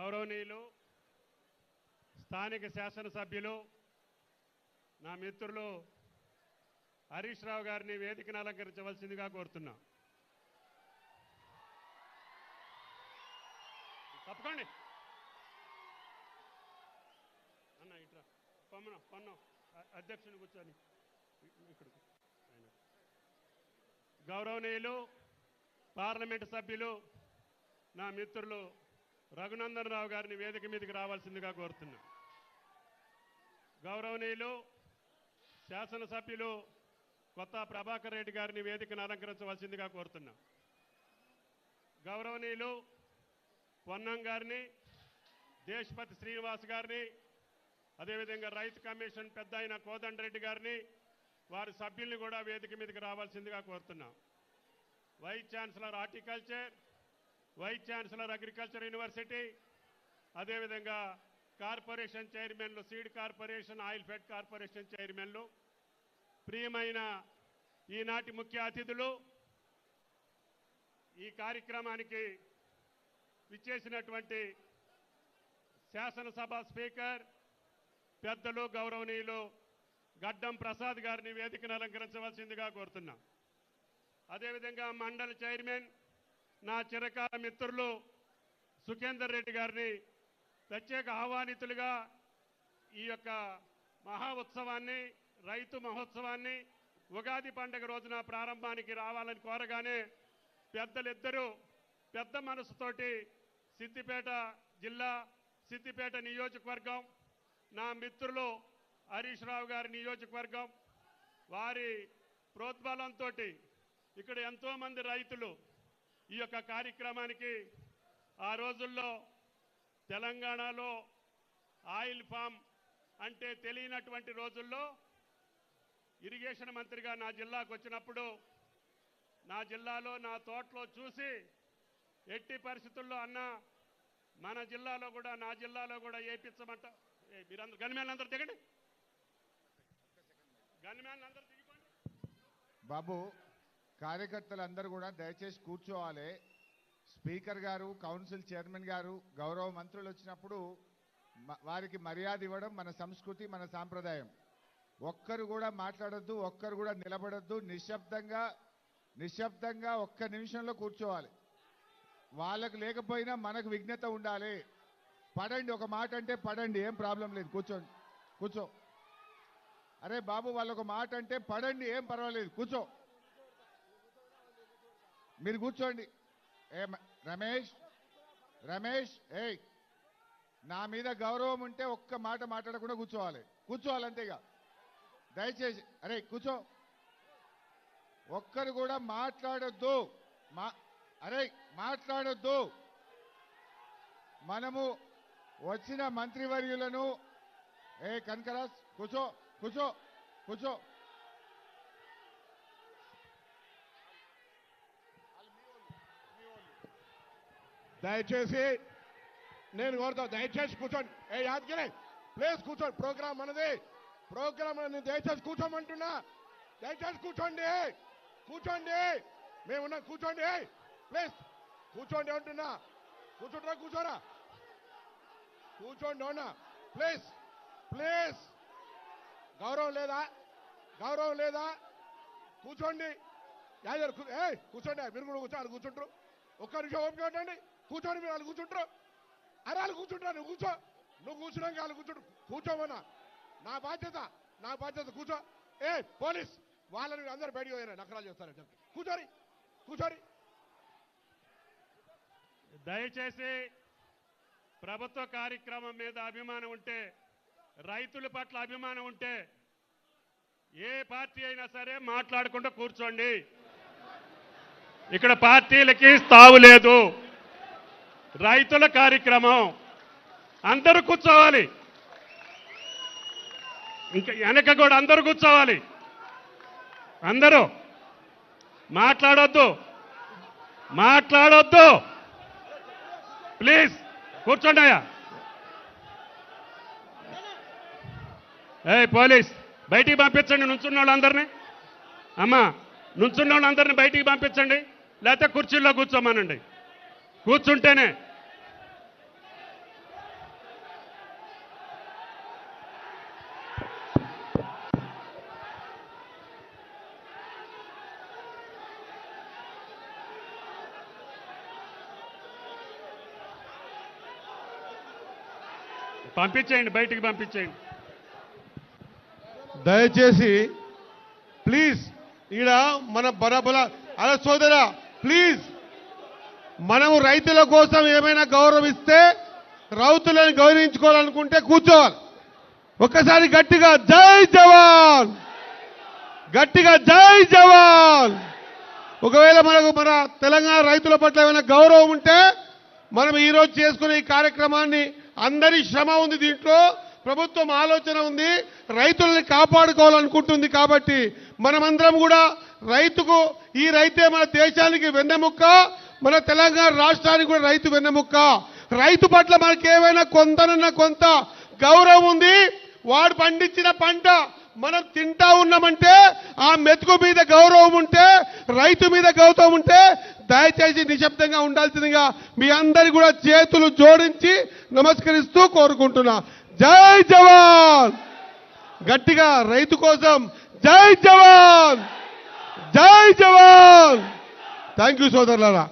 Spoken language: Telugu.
గౌరవనీయులు స్థానిక శాసనసభ్యులు నా మిత్రులు హరీష్ రావు గారిని వేదికను అలంకరించవలసిందిగా కోరుతున్నా. తప్పకండి అన్న ఇట్రా పొన్న అధ్యక్షుని కూర్చొని ఇక్కడ. గౌరవనీయులు పార్లమెంటు సభ్యులు నా మిత్రులు రఘునందన్ రావు గారిని వేదిక మీదకి రావాల్సిందిగా కోరుతున్నా. గౌరవనీయులు శాసనసభ్యులు కొత్త ప్రభాకర్ రెడ్డి గారిని వేదికను అలంకరించవలసిందిగా కోరుతున్నా. గౌరవనీయులు పొన్నం గారిని, దేశపతి శ్రీనివాస్ గారిని, అదేవిధంగా రైతు కమిషన్ పెద్ద అయిన కోదండరెడ్డి గారిని, వారి సభ్యుల్ని కూడా వేదిక మీదకి రావాల్సిందిగా కోరుతున్నాం. Vice chancellor horticulture, vice chancellor agriculture university, అదేవిధంగా కార్పొరేషన్ చైర్మన్లు, seed corporation, oil fed corporation చైర్మన్లు, ప్రియమైన ఈనాటి ముఖ్య అతిథులు, ఈ కార్యక్రమానికి విచ్చేసినటువంటి శాసనసభ స్పీకర్ పెద్దలు గౌరవనీయులు గడ్డం ప్రసాద్ గారిని వేదికను అలంకరించవలసిందిగా కోరుతున్నాం. అదేవిధంగా మండలి చైర్మన్ నా చిరకాల మిత్రులు సుఖేందర్ రెడ్డి గారిని ప్రత్యేక ఆహ్వానితులుగా ఈ యొక్క మహా ఉత్సవాన్ని, రైతు మహోత్సవాన్ని ఉగాది పండుగ రోజున ప్రారంభానికి రావాలని కోరగానే పెద్దలిద్దరూ పెద్ద మనసుతోటి సిద్దిపేట జిల్లా, సిద్దిపేట నియోజకవర్గం, నా మిత్రులు హరీష్ రావు గారి నియోజకవర్గం, వారి ప్రోద్బలంతో ఇక్కడ ఎంతోమంది రైతులు ఈ యొక్క కార్యక్రమానికి, ఆ రోజుల్లో తెలంగాణలో ఆయిల్ ఫామ్ అంటే తెలియనటువంటి రోజుల్లో ఇరిగేషన్ మంత్రిగా నా జిల్లాకు వచ్చినప్పుడు నా జిల్లాలో నా తోటలో చూసి ఎట్టి పరిస్థితుల్లో అన్న మన జిల్లాలో కూడా, నా జిల్లాలో కూడా వేయించమంట. మీరందరూ గన్మ్యాన్లు అందరూ దిగండి, గన్మ్యాన్లు అందరూ దిగిపోండి. బాబు, కార్యకర్తలందరూ కూడా దయచేసి కూర్చోవాలి. స్పీకర్ గారు, కౌన్సిల్ చైర్మన్ గారు, గౌరవ మంత్రులు వచ్చినప్పుడు వారికి మర్యాద ఇవ్వడం మన సంస్కృతి, మన సాంప్రదాయం. ఒక్కరు కూడా మాట్లాడొద్దు, ఒక్కరు కూడా నిలబడొద్దు. నిశ్శబ్దంగా ఒక్క నిమిషంలో కూర్చోవాలి. వాళ్ళకు లేకపోయినా మనకు విఘ్నత ఉండాలి. పడండి, ఒక మాట అంటే పడండి, ఏం ప్రాబ్లం లేదు. కూర్చోండి, కూర్చో. అరే బాబు, వాళ్ళొక మాట అంటే పడండి, ఏం పర్వాలేదు, కూర్చో. మీరు కూర్చోండి. ఏ రమేష్ ఏయ్, నా మీద గౌరవం ఉంటే ఒక్క మాట మాట్లాడకుండా కూర్చోవాలి. కూర్చోవాలంతేగా, దయచేసి. అరే కూర్చో, ఒక్కరు కూడా మాట్లాడొద్దు. అరే మాట్లాడొద్దు. మనము వచ్చిన మంత్రివర్యులను, కనకరాజ్ కూర్చో, కూర్చో, కూర్చో. దయచేసి నేను కోరుతా, దయచేసి కూర్చోండి. యాదగిరి ప్లీజ్ కూర్చోండి. ప్రోగ్రామ్ అనేది దయచేసి కూర్చోమంటున్నా. దయచేసి కూర్చోండి, కూర్చోండి. మేమున్నా, కూర్చోండి. ప్లీజ్ కూర్చోండి అంటున్నా. కూర్చోండి, కూర్చోరా, కూర్చోండి అవునా. ప్లీజ్ ప్లీజ్, గౌరవం లేదా? గౌరవం లేదా? కూర్చోండి. కూర్చోండి, మీరు కూడా కూర్చో. కూర్చుంటారు. ఒక్క నిమిషం ఓపిక పెట్టండి. కూర్చోండి, మీరు వాళ్ళు కూర్చుంటారు. అరే వాళ్ళు కూర్చుంటారు, నువ్వు కూర్చో. నువ్వు కూర్చున్నాక వాళ్ళు కూర్చుంటారు. కూర్చోమన్నా, నా బాధ్యత. కూర్చో. పోలీస్ వాళ్ళని అందరూ బయటికి పోయినా నకరాలు చేస్తారంటే కూర్చోరి. దయచేసి ప్రభుత్వ కార్యక్రమం మీద అభిమానం ఉంటే, రైతుల పట్ల అభిమానం ఉంటే ఏ పార్టీ అయినా సరే మాట్లాడకుండా కూర్చోండి. ఇక్కడ పార్టీలకి తావు లేదు. రైతుల కార్యక్రమం, అందరూ కూర్చోవాలి. ఇంకా వెనక కూడా అందరూ కూర్చోవాలి. అందరూ మాట్లాడొద్దు. ప్లీజ్ కూర్చోండి అయ్యా. పోలీస్ బయటికి పంపించండి నుంచున్న వాళ్ళందరినీ. అమ్మా, నుంచున్న వాళ్ళందరినీ బయటికి పంపించండి, లేకపోతే కుర్చీల్లో కూర్చోమనండి. కూర్చుంటేనే పంపించేయండి, బయటికి పంపించేయండి. దయచేసి ప్లీజ్ ఈడ మన బరాబర అలా సోదరా ప్లీజ్ మనము రైతుల కోసం ఏమైనా గౌరవం ఇస్తే రైతులను గౌరవించుకోవాలనుకుంటే కూర్చోవాలి. ఒక్కసారి గట్టిగా జై జవాన్, గట్టిగా జై జవాన్. ఒకవేళ మనకు మన తెలంగాణ రైతుల పట్ల ఏమైనా గౌరవం ఉంటే మనం ఈరోజు చేసుకునే ఈ కార్యక్రమాన్ని అందరి శ్రమ ఉంది, దీంట్లో ప్రభుత్వం ఆలోచన ఉంది, రైతులని కాపాడుకోవాలనుకుంటుంది. కాబట్టి మనమందరం కూడా రైతుకు, ఈ రైతే మన దేశానికి వెన్నెముక్క, మన తెలంగాణ రాష్ట్రానికి కూడా రైతు వెన్నెముక్క. రైతు పట్ల మనకి ఏమైనా కొంతనన్నా కొంత గౌరవం ఉంది. వాడు పండించిన పంట మనం తింటా ఉన్నామంటే ఆ మెతుకు మీద గౌరవం ఉంటే, రైతు మీద గౌరవం ఉంటే దయచేసి నిశ్శబ్దంగా ఉండాల్సిందిగా మీ అందరి కూడా చేతులు జోడించి నమస్కరిస్తూ కోరుకుంటున్నా. జై జవాన్, గట్టిగా రైతు కోసం జై జవాన్, జై జవాన్. థ్యాంక్ యూ సోదరులారా.